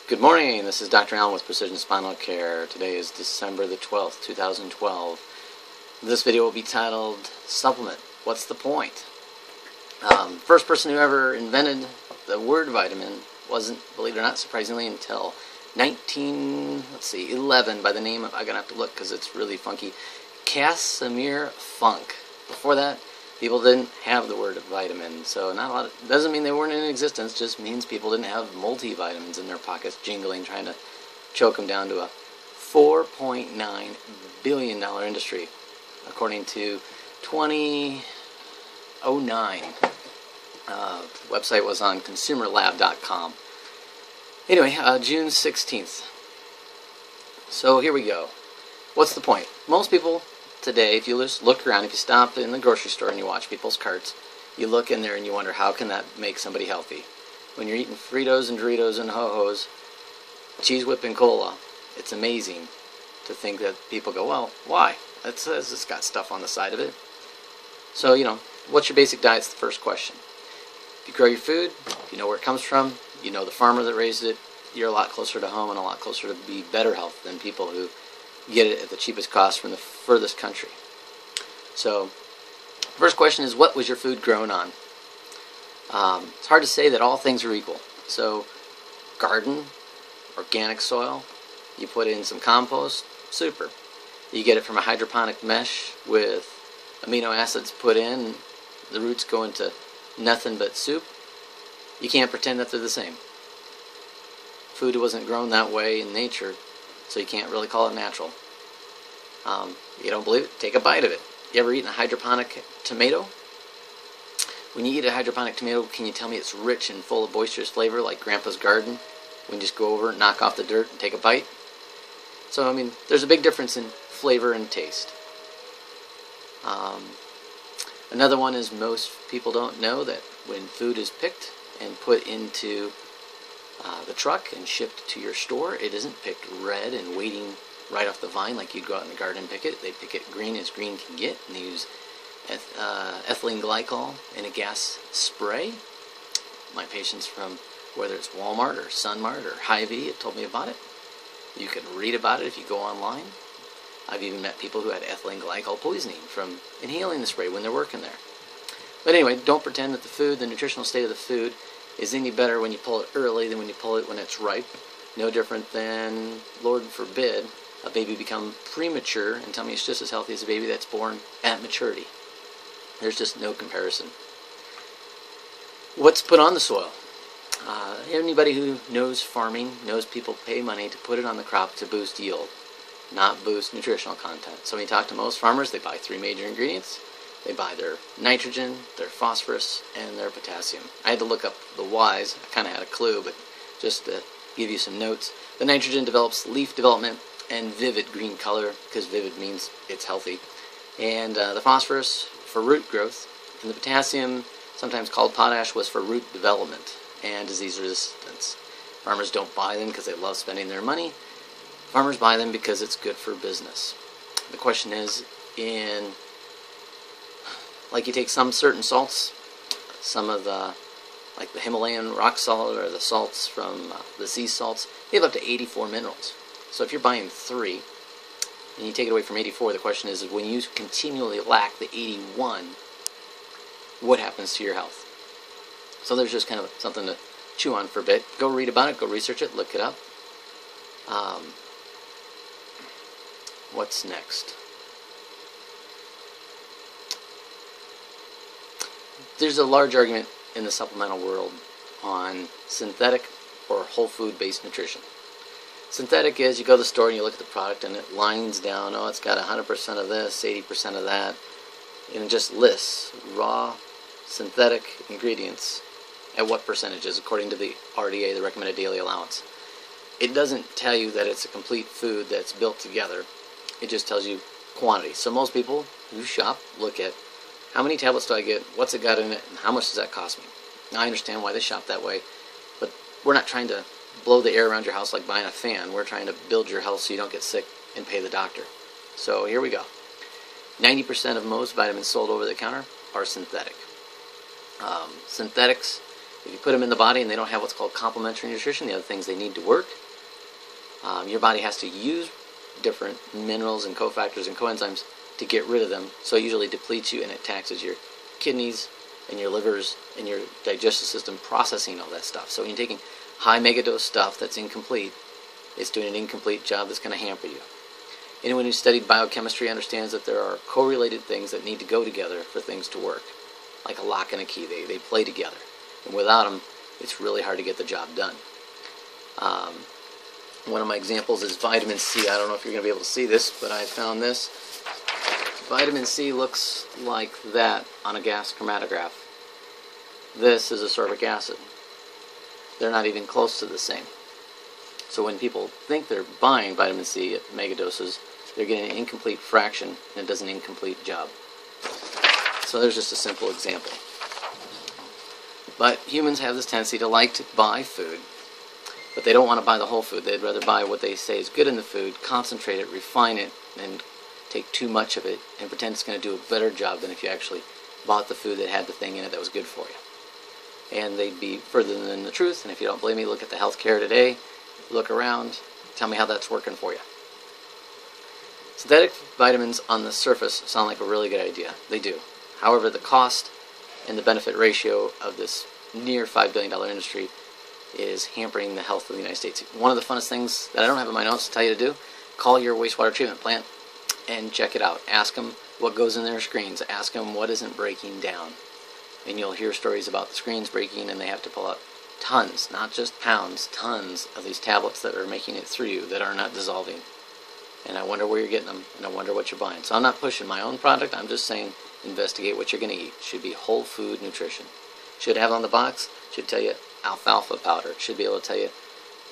Good morning, this is Dr. Allen with Precision Spinal Care. Today is December the 12th, 2012. This video will be titled, Supplement, What's the Point? First person who ever invented the word vitamin wasn't, believe it or not, surprisingly, until 1911 by the name of, I'm going to have to look because it's really funky, Casimir Funk. Before that, people didn't have the word vitamin, so not a lot of, doesn't mean they weren't in existence, just means people didn't have multivitamins in their pockets jingling, trying to choke them down to a $4.9 billion industry, according to 2009. Website was on consumerlab.com. Anyway, June 16th. So here we go. What's the point? Most people today, if you just look around, if you stop in the grocery store and you watch people's carts, you look in there and you wonder, how can that make somebody healthy? When you're eating Fritos and Doritos and Ho-Hos, Cheese Whip and Cola, it's amazing to think that people go, well, why? It says it's got stuff on the side of it. So, what's your basic diet is the first question. If you grow your food, you know where it comes from, you know the farmer that raised it, you're a lot closer to home and a lot closer to be better health than people who get it at the cheapest cost from the furthest country. So, first question is, what was your food grown on? It's hard to say that all things are equal. So, garden, organic soil, you put in some compost, super. You get it from a hydroponic mesh with amino acids put in, the roots go into nothing but soup. You can't pretend that they're the same. Food wasn't grown that way in nature, so you can't really call it natural. You don't believe it? Take a bite of it. You ever eaten a hydroponic tomato? When you eat a hydroponic tomato, can you tell me it's rich and full of boisterous flavor like Grandpa's garden? We can just go over and knock off the dirt and take a bite. So, there's a big difference in flavor and taste. Another one is most people don't know that when food is picked and put into the truck and shipped to your store, it isn't picked red and waiting right off the vine like you'd go out in the garden and pick it. They pick it green as green can get, and they use ethylene glycol in a gas spray. My patients from whether it's Walmart or Sunmart or Hy-Vee have told me about it. You can read about it if you go online. I've even met people who had ethylene glycol poisoning from inhaling the spray when they're working there. But anyway, don't pretend that the food, the nutritional state of the food, is any better when you pull it early than when you pull it when it's ripe. No different than, Lord forbid, a baby become premature and tell me it's just as healthy as a baby that's born at maturity. There's just no comparison. What's put on the soil? Anybody who knows farming knows people pay money to put it on the crop to boost yield, not boost nutritional content. So when you talk to most farmers, they buy three major ingredients. They buy their nitrogen, their phosphorus, and their potassium. I had to look up the whys. I kind of had a clue, but just to give you some notes. The nitrogen develops leaf development and vivid green color, because vivid means it's healthy. And the phosphorus for root growth. And the potassium, sometimes called potash, was for root development and disease resistance. Farmers don't buy them because they love spending their money. Farmers buy them because it's good for business. The question is, like you take some certain salts, some of the, like the Himalayan rock salt or the salts from the sea salts, they have up to 84 minerals. So if you're buying 3 and you take it away from 84, the question is when you continually lack the 81, what happens to your health? So there's just kind of something to chew on for a bit. Go read about it, go research it, look it up. What's next? There's a large argument in the supplemental world on synthetic or whole food based nutrition. Synthetic is you go to the store and you look at the product and it lines down, oh, it's got 100% of this, 80% of that, and it just lists raw synthetic ingredients at what percentages according to the RDA, the recommended daily allowance. It doesn't tell you that it's a complete food that's built together. It just tells you quantity. So most people who shop look at how many tablets do I get, what's it got in it, and how much does that cost me. Now I understand why they shop that way, but we're not trying to blow the air around your house like buying a fan. We're trying to build your health so you don't get sick and pay the doctor. So here we go. 90% of most vitamins sold over the counter are synthetic. Synthetics If you put them in the body and they don't have what's called complementary nutrition, the other things they need to work, your body has to use different minerals and cofactors and coenzymes to get rid of them. So it usually depletes you and it taxes your kidneys and your livers and your digestive system processing all that stuff. So when you're taking high megadose stuff that's incomplete, it's doing an incomplete job that's going to hamper you. Anyone who's studied biochemistry understands that there are correlated things that need to go together for things to work. Like a lock and a key, they play together. And without them, it's really hard to get the job done. One of my examples is vitamin C. I don't know if you're going to be able to see this, but I found this. Vitamin C looks like that on a gas chromatograph. This is ascorbic acid. They're not even close to the same. So when people think they're buying vitamin C at megadoses, they're getting an incomplete fraction and it does an incomplete job. So there's just a simple example. But humans have this tendency to like to buy food, but they don't want to buy the whole food. They'd rather buy what they say is good in the food, concentrate it, refine it, and take too much of it and pretend it's going to do a better job than if you actually bought the food that had the thing in it that was good for you. And they'd be further than the truth, and if you don't believe me, look at the healthcare today, look around, tell me how that's working for you. Synthetic vitamins on the surface sound like a really good idea. They do. However, the cost and the benefit ratio of this near $5 billion industry is hampering the health of the United States. One of the funnest things that I don't have in my notes to tell you to do, call your wastewater treatment plant and check it out. Ask them what goes in their screens. Ask them what isn't breaking down. And you'll hear stories about the screens breaking and they have to pull out tons, not just pounds, tons of these tablets that are making it through you that are not dissolving. And I wonder where you're getting them, and I wonder what you're buying. So I'm not pushing my own product, I'm just saying investigate what you're going to eat. It should be whole food nutrition. Should have on the box, should tell you alfalfa powder. It should be able to tell you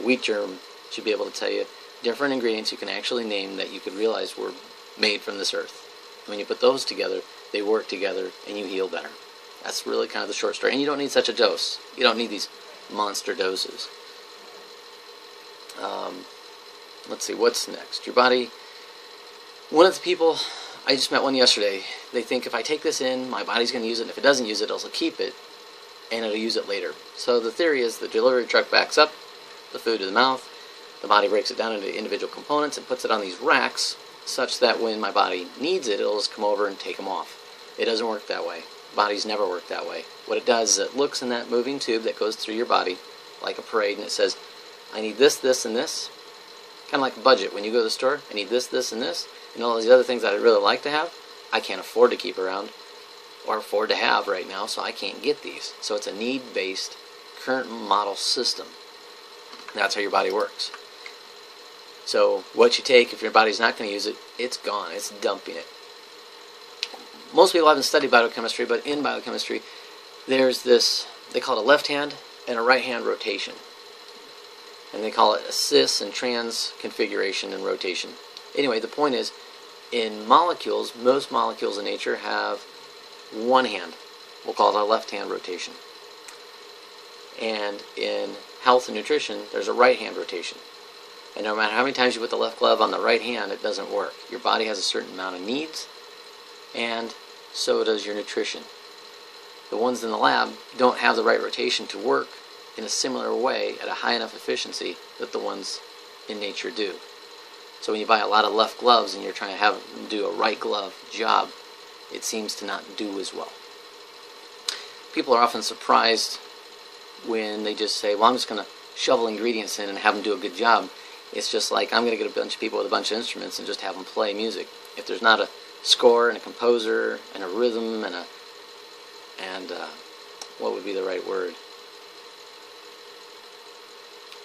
wheat germ. It should be able to tell you different ingredients you can actually name that you could realize were made from this earth. When you put those together, they work together and you heal better. That's really kind of the short story. And you don't need such a dose. You don't need these monster doses. Let's see, what's next? Your body. One of the people, I just met one yesterday, they think if I take this in, my body's going to use it, and if it doesn't use it, it'll keep it, and it'll use it later. So the theory is the delivery truck backs up the food to the mouth, the body breaks it down into individual components and puts it on these racks, such that when my body needs it, it'll just come over and take them off. It doesn't work that way. Bodies never work that way. What it does is it looks in that moving tube that goes through your body like a parade, and it says, I need this, this, and this. Kind of like a budget. When you go to the store, I need this, this, and this, and all these other things that I'd really like to have, I can't afford to keep around or afford to have right now, so I can't get these. So it's a need-based, current model system. That's how your body works. So what you take, if your body's not going to use it, it's gone. It's dumping it. Most people haven't studied biochemistry, but in biochemistry, there's this, they call it a left hand and a right hand rotation. And they call it a cis and trans configuration and rotation. Anyway, the point is, in molecules, most molecules in nature have one hand. We'll call it a left hand rotation. And in health and nutrition, there's a right hand rotation. And no matter how many times you put the left glove on the right hand, it doesn't work. Your body has a certain amount of needs, and so does your nutrition. The ones in the lab don't have the right rotation to work in a similar way at a high enough efficiency that the ones in nature do. So when you buy a lot of left gloves and you're trying to have them do a right glove job, it seems to not do as well. People are often surprised when they just say, well, I'm just going to shovel ingredients in and have them do a good job. It's just like I'm going to get a bunch of people with a bunch of instruments and just have them play music. If there's not a score and a composer and a rhythm and what would be the right word?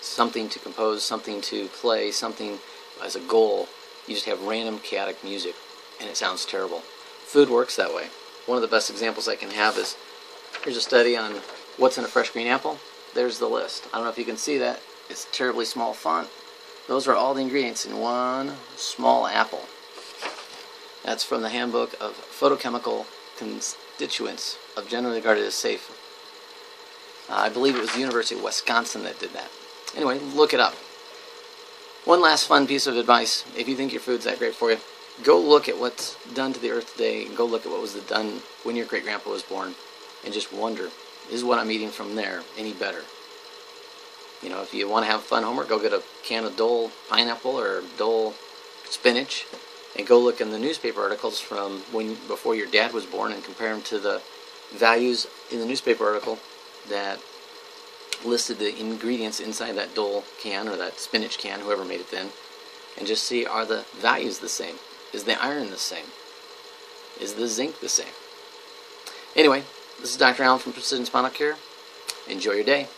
Something to compose, something to play, something as a goal. You just have random chaotic music and it sounds terrible. Food works that way. One of the best examples I can have is, here's a study on what's in a fresh green apple. There's the list. I don't know if you can see that. It's terribly small font. Those are all the ingredients in one small apple. That's from the Handbook of Photochemical Constituents of Generally Regarded as Safe. I believe it was the University of Wisconsin that did that. Anyway, look it up. One last fun piece of advice. If you think your food's that great for you, go look at what's done to the earth today, and go look at what was done when your great-grandpa was born, and just wonder, is what I'm eating from there any better? You know, if you want to have fun homework, go get a can of Dole pineapple or Dole spinach and go look in the newspaper articles from before your dad was born and compare them to the values in the newspaper article that listed the ingredients inside that Dole can or that spinach can, whoever made it then, and just see, are the values the same? Is the iron the same? Is the zinc the same? Anyway, this is Dr. Allen from Precision Spinal Care. Enjoy your day.